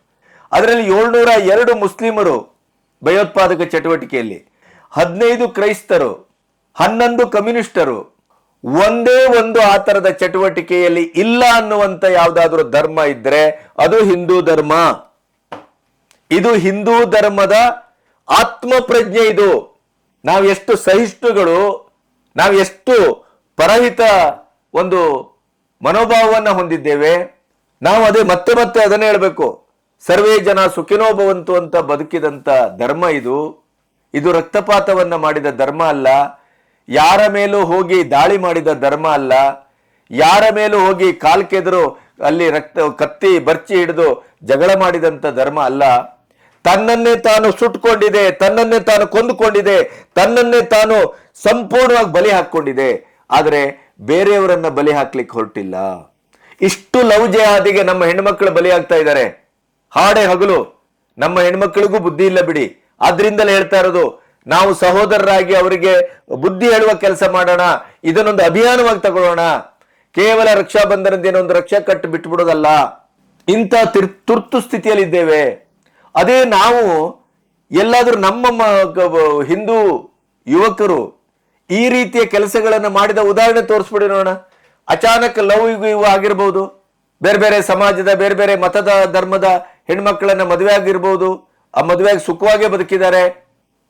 ಅದರಲ್ಲಿ 702 ಮುಸ್ಲಿಮರು ಭಯೋತ್ಪಾದಕ ಚಟುವಟಿಕೆಯಲ್ಲಿ, 15 ಕ್ರೈಸ್ತರು, 11 ಕಮ್ಯುನಿಸ್ಟರು, ಒಂದೇ ಒಂದು ಆ ತರದ ಚಟುವಟಿಕೆಯಲ್ಲಿ ಇಲ್ಲ ಅನ್ನುವಂತ ಯಾವುದಾದ್ರೂ ಧರ್ಮ ಇದ್ರೆ ಅದು ಹಿಂದೂ ಧರ್ಮ. ಇದು ಹಿಂದೂ ಧರ್ಮದ ಆತ್ಮ ಪ್ರಜ್ಞೆ. ಇದು ನಾವು ಎಷ್ಟು ಸಹಿಷ್ಣುಗಳು, ನಾವು ಎಷ್ಟು ಪರಹಿತ ಒಂದು ಮನೋಭಾವವನ್ನ ಹೊಂದಿದ್ದೇವೆ. ನಾವು ಅದೇ ಮತ್ತೆ ಅದನ್ನೇ ಹೇಳ್ಬೇಕು, ಸರ್ವೇ ಜನ ಸುಖಿನೋ ಭವಂತು ಅಂತ ಬದುಕಿದಂತ ಧರ್ಮ ಇದು. ಇದು ರಕ್ತಪಾತವನ್ನ ಮಾಡಿದ ಧರ್ಮ ಅಲ್ಲ, ಯಾರ ಮೇಲೂ ಹೋಗಿ ದಾಳಿ ಮಾಡಿದ ಧರ್ಮ ಅಲ್ಲ, ಯಾರ ಮೇಲೂ ಹೋಗಿ ಕಾಲ್ಕೆದರು ಅಲ್ಲಿ ಕತ್ತಿ ಬರ್ಚಿ ಹಿಡಿದು ಜಗಳ ಮಾಡಿದಂತ ಧರ್ಮ ಅಲ್ಲ. ತನ್ನನ್ನೇ ತಾನು ಸುಟ್ಕೊಂಡಿದೆ, ತನ್ನನ್ನೇ ತಾನು ಕೊಂದುಕೊಂಡಿದೆ, ತನ್ನನ್ನೇ ತಾನು ಸಂಪೂರ್ಣವಾಗಿ ಬಲಿ ಹಾಕೊಂಡಿದೆ. ಆದರೆ ಬೇರೆಯವರನ್ನ ಬಲಿ ಹಾಕ್ಲಿಕ್ಕೆ ಹೊರಟಿಲ್ಲ. ಇಷ್ಟು ಲವ್ ಜೆಹಾದಿಗೆ ನಮ್ಮ ಹೆಣ್ಮಕ್ಳು ಬಲಿ ಆಗ್ತಾ ಇದ್ದಾರೆ. ಹಾಡೆ ಹಗಲು ನಮ್ಮ ಹೆಣ್ಮಕ್ಳಿಗೂ ಬುದ್ಧಿ ಇಲ್ಲ ಬಿಡಿ. ಆದ್ರಿಂದಲೇ ಹೇಳ್ತಾ ಇರೋದು, ನಾವು ಸಹೋದರರಾಗಿ ಅವರಿಗೆ ಬುದ್ಧಿ ಹೇಳುವ ಕೆಲಸ ಮಾಡೋಣ, ಇದನ್ನೊಂದು ಅಭಿಯಾನವಾಗಿ ತಗೊಳ್ಳೋಣ. ಕೇವಲ ರಕ್ಷಾ ಬಂಧನದ ಒಂದು ರಕ್ಷಾ ಕಟ್ಟು ಬಿಟ್ಬಿಡೋದಲ್ಲ. ಇಂಥ ತುರ್ತು ಸ್ಥಿತಿಯಲ್ಲಿದ್ದೇವೆ. ಅದೇ ನಾವು ಎಲ್ಲಾದ್ರೂ ನಮ್ಮ ಹಿಂದೂ ಯುವಕರು ಈ ರೀತಿಯ ಕೆಲಸಗಳನ್ನು ಮಾಡಿದ ಉದಾಹರಣೆ ತೋರಿಸ್ಬಿಡಿ ನೋಡೋಣ. ಅಚಾನಕ್ ಲವ್ ಇವು ಆಗಿರ್ಬೋದು, ಬೇರೆ ಬೇರೆ ಸಮಾಜದ ಬೇರೆ ಬೇರೆ ಮತದ ಧರ್ಮದ ಹೆಣ್ಮಕ್ಳನ್ನ ಮದುವೆ ಆಗಿರ್ಬೋದು. ಆ ಮದುವೆಯಾಗಿ ಸುಖವಾಗೇ ಬದುಕಿದ್ದಾರೆ.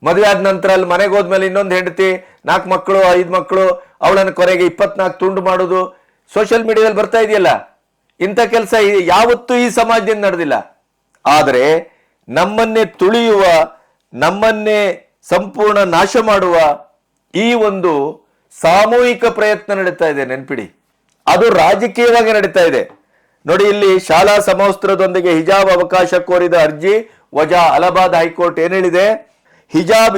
ಮದುವೆ ಆದ ನಂತರ ಅಲ್ಲಿ ಮನೆಗೆ ಹೋದ್ಮೇಲೆ ಇನ್ನೊಂದು ಹೆಂಡತಿ, 4 ಮಕ್ಕಳು 5 ಮಕ್ಕಳು, ಅವಳನ್ನು ಕೊನೆಗೆ 24 ತುಂಡು ಮಾಡೋದು ಸೋಷಿಯಲ್ ಮೀಡಿಯಾದಲ್ಲಿ ಬರ್ತಾ ಇದೆಯಲ್ಲ. ಇಂಥ ಕೆಲಸ ಯಾವತ್ತೂ ಈ ಸಮಾಜದಿಂದ ನಡೆದಿಲ್ಲ. ಆದರೆ ನಮ್ಮನ್ನೇ ತುಳಿಯುವ, ನಮ್ಮನ್ನೇ ಸಂಪೂರ್ಣ ನಾಶ ಮಾಡುವ ಈ ಒಂದು ಸಾಮೂಹಿಕ ಪ್ರಯತ್ನ ನಡೀತಾ ಇದೆ. ನೆನ್ಪಿಡಿ, ಅದು ರಾಜಕೀಯವಾಗಿ ನಡೀತಾ ಇದೆ. ನೋಡಿ, ಇಲ್ಲಿ ಶಾಲಾ ಸಮವಸ್ತ್ರದೊಂದಿಗೆ ಹಿಜಾಬ್ ಅವಕಾಶ ಕೋರಿದ ಅರ್ಜಿ ವಜಾ. ಅಲಹಾಬಾದ್ ಹೈಕೋರ್ಟ್ ಏನ್ ಹೇಳಿದೆ? ಹಿಜಾಬ್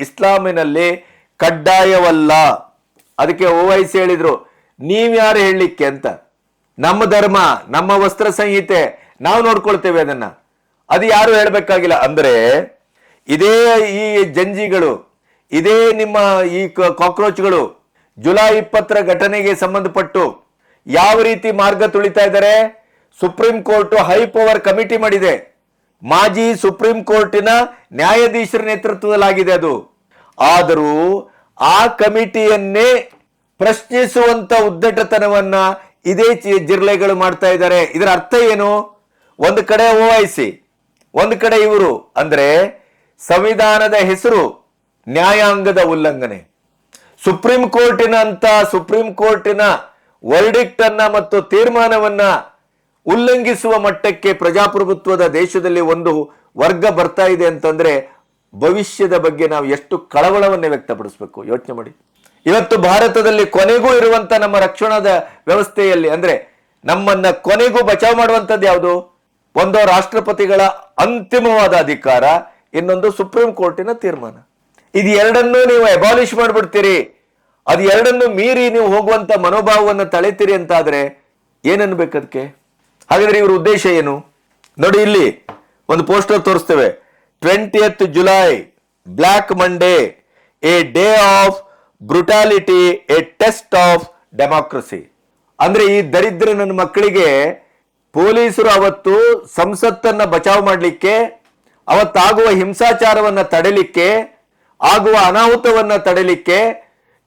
ಇಸ್ಲಾಮಿನಲ್ಲಿ ಕಡ್ಡಾಯವಲ್ಲ. ಅದಕ್ಕೆ OIC ಹೇಳಿದ್ರು, ನೀವ್ಯಾರು ಹೇಳಲಿಕ್ಕೆ ಅಂತ. ನಮ್ಮ ಧರ್ಮ, ನಮ್ಮ ವಸ್ತ್ರ ಸಂಹಿತೆ, ನಾವು ನೋಡ್ಕೊಳ್ತೇವೆ ಅದನ್ನ. ಅದು ಯಾರು ಹೇಳ್ಬೇಕಾಗಿಲ್ಲ. ಅಂದ್ರೆ ಇದೇ ಈ ಜಂಜಿಗಳು, ಇದೇ ನಿಮ್ಮ ಈ ಕಾಕ್ರೋಚ್ಗಳು ಜುಲೈ 20 ಘಟನೆಗೆ ಸಂಬಂಧಪಟ್ಟು ಯಾವ ರೀತಿ ಮಾರ್ಗ ತುಳಿತಾ ಇದ್ದಾರೆ? Supreme court high power committee ಮಾಡಿದೆ. ಮಾಜಿ ಸುಪ್ರೀಂ ಕೋರ್ಟಿನ ನ್ಯಾಯಾಧೀಶರ ನೇತೃತ್ವದಲ್ಲಾಗಿದೆ ಅದು. ಆದರೂ ಆ ಕಮಿಟಿಯನ್ನೇ ಪ್ರಶ್ನಿಸುವಂತ ಉದ್ದಟತನವನ್ನ ಇದೇ ಜಿರ್ಲೆಗಳು ಮಾಡ್ತಾ ಇದ್ದಾರೆ. ಇದರ ಅರ್ಥ ಏನು? ಒಂದು ಕಡೆ OIC, ಒಂದು ಕಡೆ ಇವರು. ಅಂದ್ರೆ ಸಂವಿಧಾನದ ಹೆಸರು ನ್ಯಾಯಾಂಗದ ಉಲ್ಲಂಘನೆ. ಸುಪ್ರೀಂ ಕೋರ್ಟಿನ ವರ್ಡಿಕ್ಟ್ ಅನ್ನ ಮತ್ತು ತೀರ್ಮಾನವನ್ನ ಉಲ್ಲಂಘಿಸುವ ಮಟ್ಟಕ್ಕೆ ಪ್ರಜಾಪ್ರಭುತ್ವದ ದೇಶದಲ್ಲಿ ಒಂದು ವರ್ಗ ಬರ್ತಾ ಇದೆ ಅಂತಂದ್ರೆ ಭವಿಷ್ಯದ ಬಗ್ಗೆ ನಾವು ಎಷ್ಟು ಕಳವಳವನ್ನೇ ವ್ಯಕ್ತಪಡಿಸಬೇಕು ಯೋಚನೆ ಮಾಡಿ. ಇವತ್ತು ಭಾರತದಲ್ಲಿ ಕೊನೆಗೂ ಇರುವಂತ ನಮ್ಮ ರಕ್ಷಣಾದ ವ್ಯವಸ್ಥೆಯಲ್ಲಿ ಅಂದ್ರೆ ನಮ್ಮನ್ನ ಕೊನೆಗೂ ಬಚಾವ್ ಮಾಡುವಂತದ್ದು ಯಾವುದು? ಒಂದು ರಾಷ್ಟ್ರಪತಿಗಳ ಅಂತಿಮವಾದ ಅಧಿಕಾರ, ಇನ್ನೊಂದು ಸುಪ್ರೀಂ ಕೋರ್ಟಿನ ತೀರ್ಮಾನ. ಇದು ಎರಡನ್ನೂ ನೀವು ಅಬಾಲಿಷ್ ಮಾಡ್ಬಿಡ್ತೀರಿ, ಅದು ಎರಡನ್ನು ಮೀರಿ ನೀವು ಹೋಗುವಂತ ಮನೋಭಾವವನ್ನು ತಳೆತೀರಿ ಅಂತಾದ್ರೆ ಏನನ್ಬೇಕು ಅದಕ್ಕೆ? ಹಾಗಾದ್ರೆ ಇವ್ರ ಉದ್ದೇಶ ಏನು ನೋಡಿ. ಇಲ್ಲಿ ಒಂದು ಪೋಸ್ಟರ್ ತೋರಿಸ್ತೇವೆ. 20th July, black Monday, a day of brutality, a test of democracy. ಅಂದ್ರೆ ಈ ದರಿದ್ರ ನನ್ನ ಮಕ್ಕಳಿಗೆ ಪೊಲೀಸರು ಅವತ್ತು ಸಂಸತ್ತನ್ನ ಬಚಾವ್ ಮಾಡಲಿಕ್ಕೆ, ಅವತ್ತಾಗುವ ಹಿಂಸಾಚಾರವನ್ನ ತಡೆಯಲಿಕ್ಕೆ, ಆಗುವ ಅನಾಹುತವನ್ನ ತಡೆಯಲಿಕ್ಕೆ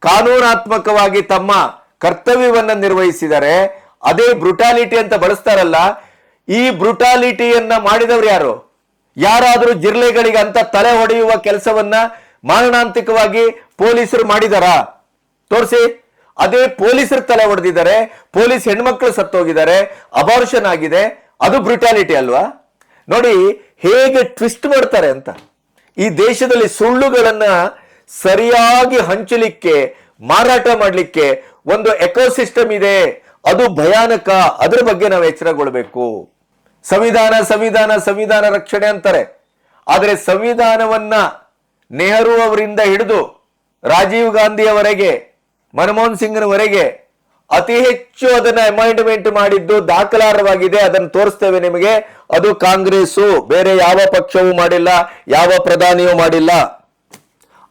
ಕಾನೂನಾತ್ಮಕವಾಗಿ ತಮ್ಮ ಕರ್ತವ್ಯವನ್ನ ನಿರ್ವಹಿಸಿದರೆ. ಅದೇ ಬ್ರುಟಾಲಿಟಿ ಅಂತ ಬಳಸ್ತಾರಲ್ಲ, ಈ ಬ್ರುಟಾಲಿಟಿಯನ್ನ ಮಾಡಿದವರು ಯಾರು? ಯಾರಾದರೂ ಜಿರ್ಲೆಗಳಿಗೆ ಅಂತ ತಲೆ ಹೊಡೆಯುವ ಕೆಲಸವನ್ನ ಮಾರಣಾಂತಿಕವಾಗಿ ಪೊಲೀಸರು ಮಾಡಿದಾರಾ? ತೋರಿಸಿ. ಅದೇ ಪೊಲೀಸರು ತಲೆ ಹೊಡೆದಿದ್ದಾರೆ, ಪೊಲೀಸ್ ಹೆಣ್ಮಕ್ಳು ಸತ್ತೋಗಿದ್ದಾರೆ, ಅಬಾರ್ಷನ್ ಆಗಿದೆ. ಅದು ಬ್ರುಟಾಲಿಟಿ ಅಲ್ವಾ? ನೋಡಿ ಹೇಗೆ ಟ್ವಿಸ್ಟ್ ಮಾಡ್ತಾರೆ ಅಂತ. ಈ ದೇಶದಲ್ಲಿ ಸುಳ್ಳುಗಳನ್ನ ಸರಿಯಾಗಿ ಹಂಚಲಿಕ್ಕೆ, ಮಾರಾಟ ಮಾಡಲಿಕ್ಕೆ ಒಂದು ಎಕೋಸಿಸ್ಟಮ್ ಇದೆ. ಅದು ಭಯಾನಕ. ಅದರ ಬಗ್ಗೆ ನಾವು ಎಚ್ಚರಗೊಳ್ಬೇಕು. ಸಂವಿಧಾನ ರಕ್ಷಣೆ ಅಂತಾರೆ. ಆದರೆ ಸಂವಿಧಾನವನ್ನ ನೆಹರು ಅವರಿಂದ ಹಿಡಿದು ರಾಜೀವ್ ಗಾಂಧಿಯವರೆಗೆ, ಮನಮೋಹನ್ ಸಿಂಗ್ನವರೆಗೆ ಅತಿ ಹೆಚ್ಚು ಅದನ್ನ ಅಮೆಂಡ್ಮೆಂಟ್ ಮಾಡಿದ್ದು ದಾಖಲಾರವಾಗಿದೆ. ಅದನ್ನು ತೋರಿಸ್ತೇವೆ ನಿಮಗೆ. ಅದು ಕಾಂಗ್ರೆಸ್ಸು, ಬೇರೆ ಯಾವ ಪಕ್ಷವೂ ಮಾಡಿಲ್ಲ, ಯಾವ ಪ್ರಧಾನಿಯೂ ಮಾಡಿಲ್ಲ.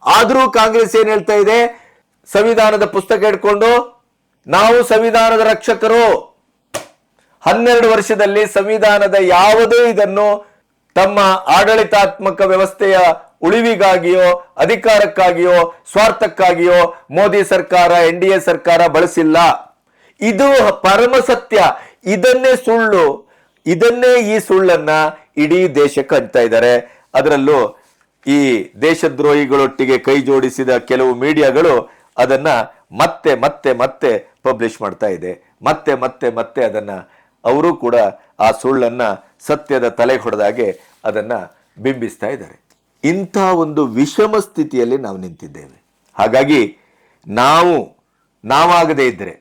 ಆದ್ರೂ ಕಾಂಗ್ರೆಸ್ ಏನ್ ಹೇಳ್ತಾ ಇದೆ? ಸಂವಿಧಾನದ ಪುಸ್ತಕ ಇಟ್ಕೊಂಡು ನಾವು ಸಂವಿಧಾನದ ರಕ್ಷಕರು. 12 ವರ್ಷದಲ್ಲಿ ಸಂವಿಧಾನದ ಯಾವುದೇ ಇದನ್ನು ತಮ್ಮ ಆಡಳಿತಾತ್ಮಕ ವ್ಯವಸ್ಥೆಯ ಉಳಿವಿಗಾಗಿಯೋ, ಅಧಿಕಾರಕ್ಕಾಗಿಯೋ, ಸ್ವಾರ್ಥಕ್ಕಾಗಿಯೋ ಮೋದಿ ಸರ್ಕಾರ, NDA ಸರ್ಕಾರ ಬಳಸಿಲ್ಲ. ಇದು ಪರಮ ಸತ್ಯ. ಇದನ್ನೇ ಈ ಸುಳ್ಳನ್ನ ಇಡೀ ದೇಶಕ್ಕೆ ಹಂಚ್ತಾ ಇದ್ದಾರೆ. ಅದರಲ್ಲೂ ಈ ದೇಶದ್ರೋಹಿಗಳೊಟ್ಟಿಗೆ ಕೈ ಜೋಡಿಸಿದ ಕೆಲವು ಮೀಡಿಯಾಗಳು ಅದನ್ನ ಮತ್ತೆ ಮತ್ತೆ ಮತ್ತೆ ಪಬ್ಲಿಷ್ ಮಾಡ್ತಾ ಇದೆ. ಮತ್ತೆ ಅದನ್ನ ಅವರು ಕೂಡ ಆ ಸುಳ್ಳನ್ನ ಸತ್ಯದ ತಲೆ ಹೊಡೆದಾಗೆ ಅದನ್ನ ಬಿಂಬಿಸ್ತಾ ಇದ್ದಾರೆ. ಇಂಥ ಒಂದು ವಿಷಮ ಸ್ಥಿತಿಯಲ್ಲಿ ನಾವು ನಿಂತಿದ್ದೇವೆ. ಹಾಗಾಗಿ ನಾವಾಗದೇ ಇದ್ರೆ,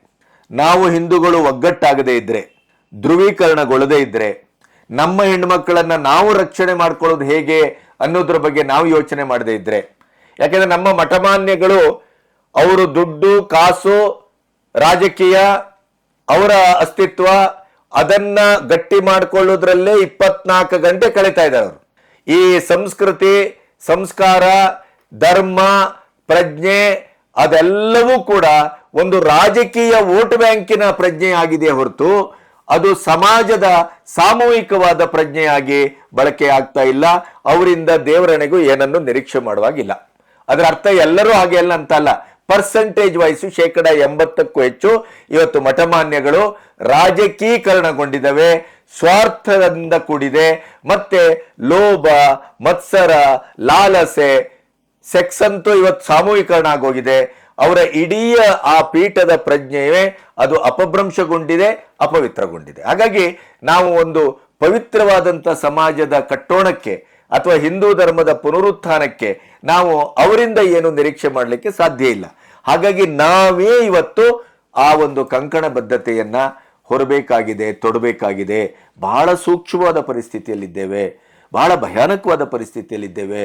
ನಾವು ಹಿಂದೂಗಳು ಒಗ್ಗಟ್ಟಾಗದೇ ಇದ್ರೆ, ಧ್ರುವೀಕರಣಗೊಳ್ಳದೇ ಇದ್ರೆ, ನಮ್ಮ ಹೆಣ್ಮಕ್ಕಳನ್ನ ನಾವು ರಕ್ಷಣೆ ಮಾಡ್ಕೊಳ್ಳೋದು ಹೇಗೆ ಅನ್ನೋದ್ರ ಬಗ್ಗೆ ನಾವು ಯೋಚನೆ ಮಾಡದೇ ಇದ್ರೆ, ಯಾಕೆಂದ್ರೆ ನಮ್ಮ ಮಠಮಾನ್ಯಗಳು ಅವರು ದುಡ್ಡು, ಕಾಸು, ರಾಜಕೀಯ, ಅವರ ಅಸ್ತಿತ್ವ ಅದನ್ನ ಗಟ್ಟಿ ಮಾಡಿಕೊಳ್ಳೋದ್ರಲ್ಲೇ 24 ಗಂಟೆ ಕಳೀತಾ ಇದ್ದಾರೆ ಅವರು. ಈ ಸಂಸ್ಕೃತಿ, ಸಂಸ್ಕಾರ, ಧರ್ಮ, ಪ್ರಜ್ಞೆ ಅದೆಲ್ಲವೂ ಕೂಡ ಒಂದು ರಾಜಕೀಯ ವೋಟ್ ಬ್ಯಾಂಕಿನ ಪ್ರಜ್ಞೆ ಆಗಿದೆ ಹೊರತು ಅದು ಸಮಾಜದ ಸಾಮೂಹಿಕವಾದ ಪ್ರಜ್ಞೆಯಾಗಿ ಬಳಕೆ ಆಗ್ತಾ ಇಲ್ಲ. ಅವರಿಂದ ದೇವರಣೆಗೂ ಏನನ್ನು ನಿರೀಕ್ಷೆ ಮಾಡುವಾಗಿಲ್ಲ. ಅದರ ಅರ್ಥ ಎಲ್ಲರೂ ಹಾಗೆ ಅಲ್ಲ ಅಂತಲ್ಲ. ಪರ್ಸೆಂಟೇಜ್ ವೈಸು 80%ಕ್ಕೂ ಹೆಚ್ಚು ಇವತ್ತು ಮಠಮಾನ್ಯಗಳು ರಾಜಕೀಕರಣಗೊಂಡಿದ್ದಾವೆ, ಸ್ವಾರ್ಥದಿಂದ ಕೂಡಿದೆ. ಮತ್ತೆ ಲೋಭ, ಮತ್ಸರ, ಲಾಲಸೆ, ಸೆಕ್ಸ್ ಅಂತೂ ಇವತ್ತು ಸಾಮೂಹಿಕರಣ ಆಗೋಗಿದೆ. ಅವರ ಇಡೀ ಆ ಪೀಠದ ಪ್ರಜ್ಞೆಯೇ ಅದು ಅಪಭ್ರಂಶಗೊಂಡಿದೆ, ಅಪವಿತ್ರಗೊಂಡಿದೆ. ಹಾಗಾಗಿ ನಾವು ಒಂದು ಪವಿತ್ರವಾದಂಥ ಸಮಾಜದ ಕಟ್ಟೋಣಕ್ಕೆ ಅಥವಾ ಹಿಂದೂ ಧರ್ಮದ ಪುನರುತ್ಥಾನಕ್ಕೆ ನಾವು ಅವರಿಂದ ಏನು ನಿರೀಕ್ಷೆ ಮಾಡಲಿಕ್ಕೆ ಸಾಧ್ಯ ಇಲ್ಲ. ಹಾಗಾಗಿ ನಾವೇ ಇವತ್ತು ಆ ಒಂದು ಕಂಕಣ ಬದ್ಧತೆಯನ್ನ ಹೊರಬೇಕಾಗಿದೆ, ತೊಡಬೇಕಾಗಿದೆ. ಬಹಳ ಸೂಕ್ಷ್ಮವಾದ ಪರಿಸ್ಥಿತಿಯಲ್ಲಿದ್ದೇವೆ, ಬಹಳ ಭಯಾನಕವಾದ ಪರಿಸ್ಥಿತಿಯಲ್ಲಿದ್ದೇವೆ.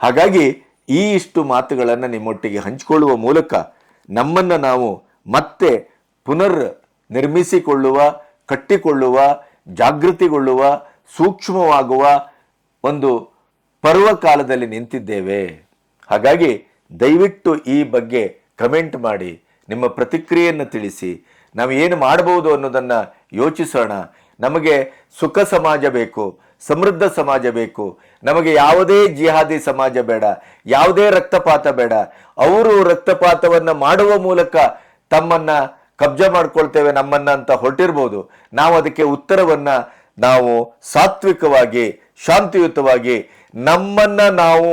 ಹಾಗಾಗಿ ಈ ಇಷ್ಟು ಮಾತುಗಳನ್ನು ನಿಮ್ಮೊಟ್ಟಿಗೆ ಹಂಚಿಕೊಳ್ಳುವ ಮೂಲಕ ನಮ್ಮನ್ನು ನಾವು ಮತ್ತೆ ಪುನರ್ ನಿರ್ಮಿಸಿಕೊಳ್ಳುವ, ಕಟ್ಟಿಕೊಳ್ಳುವ, ಜಾಗೃತಿಗೊಳ್ಳುವ, ಸೂಕ್ಷ್ಮವಾಗುವ ಒಂದು ಪರ್ವಕಾಲದಲ್ಲಿ ನಿಂತಿದ್ದೇವೆ. ಹಾಗಾಗಿ ದಯವಿಟ್ಟು ಈ ಬಗ್ಗೆ ಕಮೆಂಟ್ ಮಾಡಿ, ನಿಮ್ಮ ಪ್ರತಿಕ್ರಿಯೆಯನ್ನು ತಿಳಿಸಿ. ನಾವು ಏನು ಮಾಡಬಹುದು ಅನ್ನೋದನ್ನು ಯೋಚಿಸೋಣ. ನಮಗೆ ಸುಖ ಸಮಾಜ ಬೇಕು, ಸಮೃದ್ಧ ಸಮಾಜ ಬೇಕು. ನಮಗೆ ಯಾವುದೇ ಜಿಹಾದಿ ಸಮಾಜ ಬೇಡ, ಯಾವುದೇ ರಕ್ತಪಾತ ಬೇಡ. ಅವರು ರಕ್ತಪಾತವನ್ನು ಮಾಡುವ ಮೂಲಕ ತಮ್ಮನ್ನ ಕಬ್ಜಾ ಮಾಡ್ಕೊಳ್ತೇವೆ ನಮ್ಮನ್ನ ಅಂತ ಹೊರಟಿರ್ಬೋದು. ನಾವು ಅದಕ್ಕೆ ಉತ್ತರವನ್ನ ನಾವು ಸಾತ್ವಿಕವಾಗಿ, ಶಾಂತಿಯುತವಾಗಿ ನಮ್ಮನ್ನ ನಾವು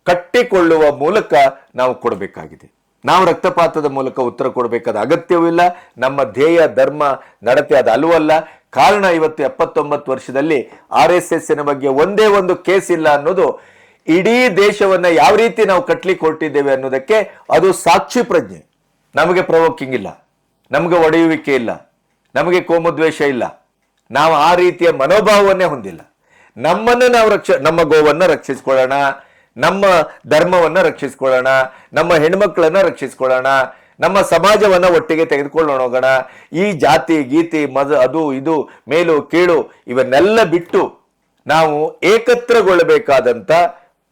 ಕಟ್ಟಿಕೊಳ್ಳುವ ಮೂಲಕ ನಾವು ಕೊಡಬೇಕಾಗಿದೆ. ನಾವು ರಕ್ತಪಾತದ ಮೂಲಕ ಉತ್ತರ ಕೊಡಬೇಕಾದ ಅಗತ್ಯವಿಲ್ಲ. ನಮ್ಮ ಧ್ಯೇಯ, ಧರ್ಮ, ನಡತೆ ಅದು ಅಲ್ಲವಲ್ಲ. ಕಾರಣ ಇವತ್ತು 79 ವರ್ಷದಲ್ಲಿ RSS ಬಗ್ಗೆ ಒಂದೇ ಒಂದು ಕೇಸ್ ಇಲ್ಲ ಅನ್ನೋದು ಇಡೀ ದೇಶವನ್ನ ಯಾವ ರೀತಿ ನಾವು ಕಟ್ಲಿಕ್ಕೆ ಹೊರಟಿದ್ದೇವೆ ಅನ್ನೋದಕ್ಕೆ ಅದು ಸಾಕ್ಷಿ ಪ್ರಜ್ಞೆ. ನಮಗೆ ಪ್ರವೋಕಿಂಗ್ ಇಲ್ಲ, ನಮಗೆ ಒಡೆಯುವಿಕೆ ಇಲ್ಲ, ನಮಗೆ ಕೋಮುದ್ವೇಷ ಇಲ್ಲ. ನಾವು ಆ ರೀತಿಯ ಮನೋಭಾವವನ್ನೇ ಹೊಂದಿಲ್ಲ. ನಮ್ಮನ್ನು ನಾವು ನಮ್ಮ ಗೋವನ್ನ ರಕ್ಷಿಸ್ಕೊಳ್ಳೋಣ, ನಮ್ಮ ಧರ್ಮವನ್ನ ರಕ್ಷಿಸ್ಕೊಳ್ಳೋಣ, ನಮ್ಮ ಹೆಣ್ಮಕ್ಳನ್ನ ರಕ್ಷಿಸ್ಕೊಳ್ಳೋಣ, ನಮ್ಮ ಸಮಾಜವನ್ನ ಒಟ್ಟಿಗೆ ತೆಗೆದುಕೊಳ್ಳೋಣ ಹೋಗೋಣ. ಈ ಜಾತಿ ಗೀತಿ ಅದು ಇದು ಮೇಲು ಕೀಳು ಇವನ್ನೆಲ್ಲ ಬಿಟ್ಟು ನಾವು ಏಕತ್ರಗೊಳ್ಳಬೇಕಾದಂತ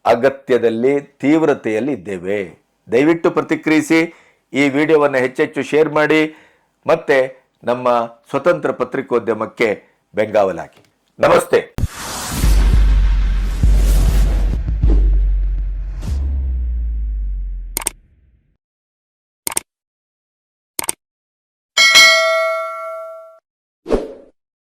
ಅಗತ್ಯದಲ್ಲಿ, ತೀವ್ರತೆಯಲ್ಲಿ ಇದ್ದೇವೆ. ದಯವಿಟ್ಟು ಪ್ರತಿಕ್ರಿಯಿಸಿ, ಈ ವಿಡಿಯೋವನ್ನು ಹೆಚ್ಚೆಚ್ಚು ಶೇರ್ ಮಾಡಿ, ಮತ್ತೆ ನಮ್ಮ ಸ್ವತಂತ್ರ ಪತ್ರಿಕೋದ್ಯಮಕ್ಕೆ ಬೆಂಗಾವಲಾಗಿ. ನಮಸ್ತೆ.